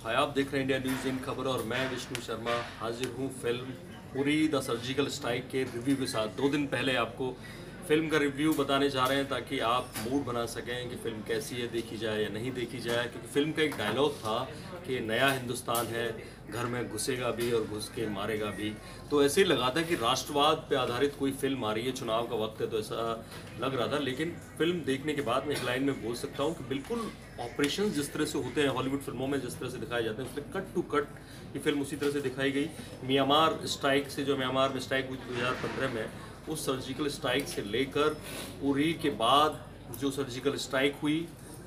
हाय, आप देख रहे हैं इंडिया न्यूज़ इन खबर और मैं विष्णु शर्मा हाजिर हूँ film Uri the surgical strike के रिव्यू के साथ। 2 दिन पहले आपको फिल्म का रिव्यू बताने जा रहे हैं ताकि आप मूड बना सकें कि फ़िल्म कैसी है, देखी जाए या नहीं देखी जाए। क्योंकि फ़िल्म का एक डायलॉग था कि नया हिंदुस्तान है, घर में घुसेगा भी और घुस के मारेगा भी। तो ऐसे ही लगा था कि राष्ट्रवाद पे आधारित कोई फिल्म आ रही है, चुनाव का वक्त है तो ऐसा लग रहा था। लेकिन फिल्म देखने के बाद मैं एक लाइन में बोल सकता हूँ कि बिल्कुल ऑपरेशन जिस तरह से होते हैं हॉलीवुड फिल्मों में, जिस तरह से दिखाए जाते हैं, उसमें कट टू कट ये फिल्म उसी तरह से दिखाई गई। म्यांमार स्ट्राइक से, जो म्यांमार में स्ट्राइक हुई 2015 में, उस सर्जिकल स्ट्राइक से लेकर उरी के बाद जो सर्जिकल स्ट्राइक हुई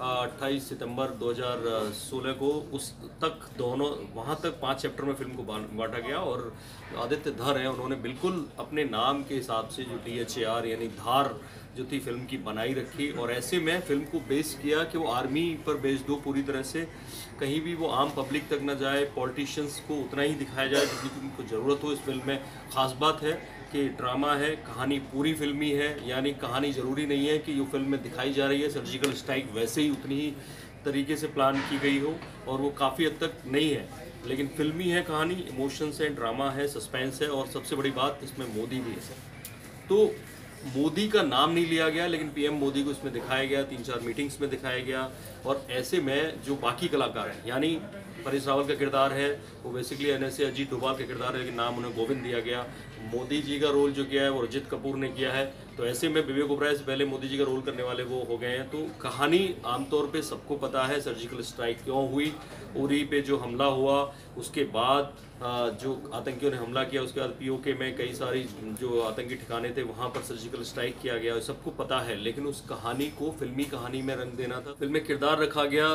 28 सितंबर 2016 को, उस तक दोनों वहाँ तक 5 चैप्टर में फिल्म को बांटा गया। और आदित्य धर हैं, उन्होंने बिल्कुल अपने नाम के हिसाब से जो THAR यानी धार जो थी फिल्म की बनाई रखी। और ऐसे में फिल्म को बेस किया कि वो आर्मी पर बेस दो पूरी तरह से, कहीं भी वो आम पब्लिक तक ना जाए, पॉलिटिशियंस को उतना ही दिखाया जाए जितनी उनको ज़रूरत हो। इस फिल्म में ख़ास बात है कि ड्रामा है, कहानी पूरी फिल्मी है, यानी कहानी ज़रूरी नहीं है कि जो फिल्म में दिखाई जा रही है सर्जिकल स्ट्राइक वैसे ही उतनी ही तरीके से प्लान की गई हो, और वो काफ़ी हद तक नहीं है। लेकिन फिल्मी है कहानी, इमोशंस है, ड्रामा है, सस्पेंस है, और सबसे बड़ी बात इसमें मोदी भी है। तो मोदी का नाम नहीं लिया गया, लेकिन PM मोदी को इसमें दिखाया गया, 3-4 मीटिंग्स में दिखाया गया। और ऐसे में जो बाकी कलाकार हैं, यानी परेश रावल का किरदार है वो बेसिकली NSA अजीत डोभाल का किरदार है, लेकिन नाम उन्हें गोविंद दिया गया। मोदी जी का रोल जो किया है वो रजित कपूर ने किया है। तो ऐसे में विवेक ओबराय से पहले मोदी जी का रोल करने वाले वो हो गए हैं। तो कहानी आमतौर पे सबको पता है, सर्जिकल स्ट्राइक क्यों हुई, उरी पे जो हमला हुआ, उसके बाद जो आतंकियों ने हमला किया, उसके बाद POK में कई सारी जो आतंकी ठिकाने थे वहाँ पर सर्जिकल स्ट्राइक किया गया, सबको पता है। लेकिन उस कहानी को फिल्मी कहानी में रंग देना था। फिल्म में किरदार रखा गया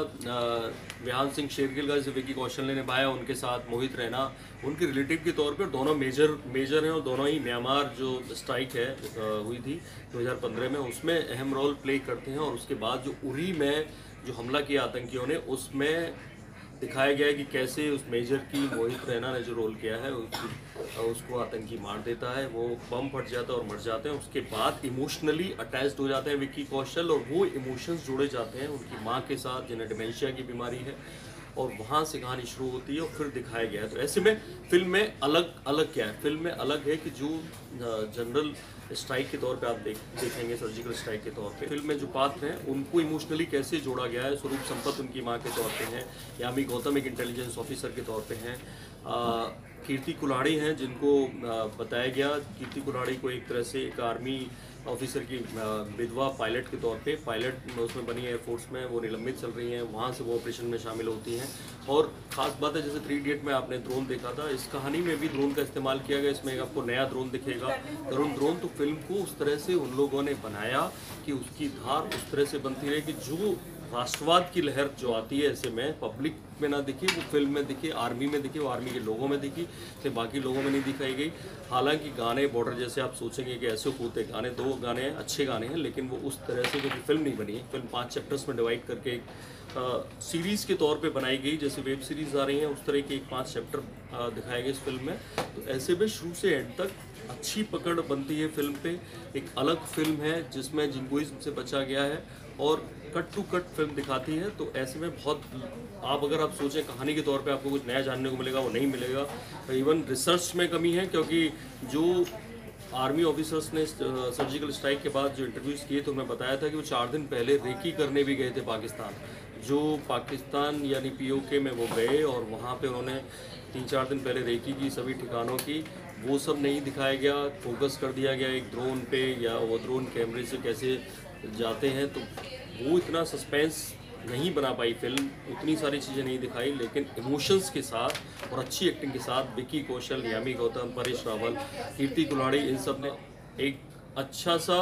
विहान सिंह शेरगिल का, जिसे विकी कौशल ने निभाया, उनके साथ मोहित रैना उनके रिलेटिव के तौर पर। दोनों मेजर हैं और दोनों ही म्यांमार जो स्ट्राइक है हुई थी 2015 में, उसमें अहम रोल प्ले करते हैं। और उसके बाद जो उरी में जो हमला किया आतंकियों ने, उसमें दिखाया गया है कि कैसे उस मेजर की मोहित रैना ने जो रोल किया है उसको आतंकी मार देता है, वो बम फट जाता है और मर जाते हैं। उसके बाद इमोशनली अटैच्ड हो जाते हैं विक्की कौशल, और वो इमोशंस जुड़े जाते हैं उनकी माँ के साथ जिन्हें डिमेंशिया की बीमारी है, और वहाँ से कहानी शुरू होती है और फिर दिखाया गया है। तो ऐसे में फिल्म में अलग क्या है, फिल्म में अलग है कि जो जनरल स्ट्राइक के तौर पे आप देखेंगे, सर्जिकल स्ट्राइक के तौर पे फिल्म में जो पात्र हैं उनको इमोशनली कैसे जोड़ा गया है। स्वरूप संपत उनकी माँ के तौर पे हैं, यामी गौतम एक इंटेलिजेंस ऑफिसर के तौर पे हैं, कीर्ति कुल्हाड़ी हैं जिनको बताया गया, कीर्ति कुल्हाड़ी को एक तरह से एक आर्मी ऑफिसर की विधवा पायलट के तौर पे, पायलट उसमें बनी है एयरफोर्स में, वो निलंबित चल रही हैं, वहाँ से वो ऑपरेशन में शामिल होती हैं। और ख़ास बात है, जैसे 3 इडियट में आपने ड्रोन देखा था, इस कहानी में भी ड्रोन का इस्तेमाल किया गया। इसमें आपको नया ड्रोन दिखेगा, ड्रोन। तो फिल्म को उस तरह से उन लोगों ने बनाया कि उसकी धार उस तरह से बनती रहे कि जो राष्ट्रवाद की लहर जो आती है ऐसे में पब्लिक में ना दिखे, वो फिल्म में दिखे, आर्मी में दिखे, वो आर्मी के लोगों में दिखी, तो बाकी लोगों में नहीं दिखाई गई। हालांकि गाने बॉर्डर जैसे आप सोचेंगे कि ऐसे होते गाने, 2 गाने हैं, अच्छे गाने हैं, लेकिन वो उस तरह से क्योंकि फिल्म नहीं बनी है। फिल्म 5 चैप्टर्स में डिवाइड करके एक सीरीज़ के तौर पे बनाई गई, जैसे वेब सीरीज़ आ रही हैं उस तरह के एक 5 चैप्टर दिखाए गए इस फिल्म में। तो ऐसे में शुरू से एंड तक अच्छी पकड़ बनती है फिल्म पे। एक अलग फिल्म है जिसमें जिंगोइज्म से बचा गया है और कट टू कट फिल्म दिखाती है। तो ऐसे में बहुत अगर आप सोचें कहानी के तौर पे आपको कुछ नया जानने को मिलेगा, वो नहीं मिलेगा। इवन रिसर्च में कमी है, क्योंकि जो आर्मी ऑफिसर्स ने सर्जिकल स्ट्राइक के बाद जो इंटरव्यूज़ किए तो उन्हें बताया था कि वो 4 दिन पहले रेकी करने भी गए थे पाकिस्तान, जो पाकिस्तान यानी POK में वो गए, और वहाँ पे उन्होंने 3-4 दिन पहले रेकी की सभी ठिकानों की, वो सब नहीं दिखाया गया। फोकस कर दिया गया एक ड्रोन पे, या वो ड्रोन कैमरे से कैसे जाते हैं, तो वो इतना सस्पेंस नहीं बना पाई फिल्म, उतनी सारी चीज़ें नहीं दिखाई। लेकिन इमोशंस के साथ और अच्छी एक्टिंग के साथ विक्की कौशल, यामी गौतम, परेश रावल, कीर्ति कुल्हाड़ी, इन सब ने एक अच्छा सा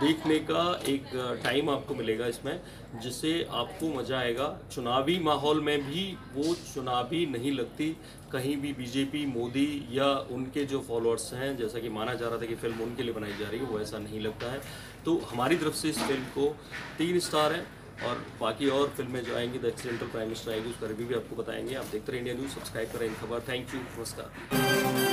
देखने का एक टाइम आपको मिलेगा इसमें, जिससे आपको मज़ा आएगा। चुनावी माहौल में भी वो चुनावी नहीं लगती, कहीं भी BJP, मोदी या उनके जो फॉलोअर्स हैं, जैसा कि माना जा रहा था कि फिल्म उनके लिए बनाई जा रही है, वो ऐसा नहीं लगता है। तो हमारी तरफ से इस फिल्म को 3 स्टार हैं, और बाकी और फिल्में जो आएंगी, द एक्सीडेंटल प्राइम मिनिस्टर आएगी, उसका रिव्यू भी आपको बताएंगे। आप देखते रहे इंडिया न्यूज़, सब्सक्राइब करें इन खबर। थैंक यू, नमस्कार।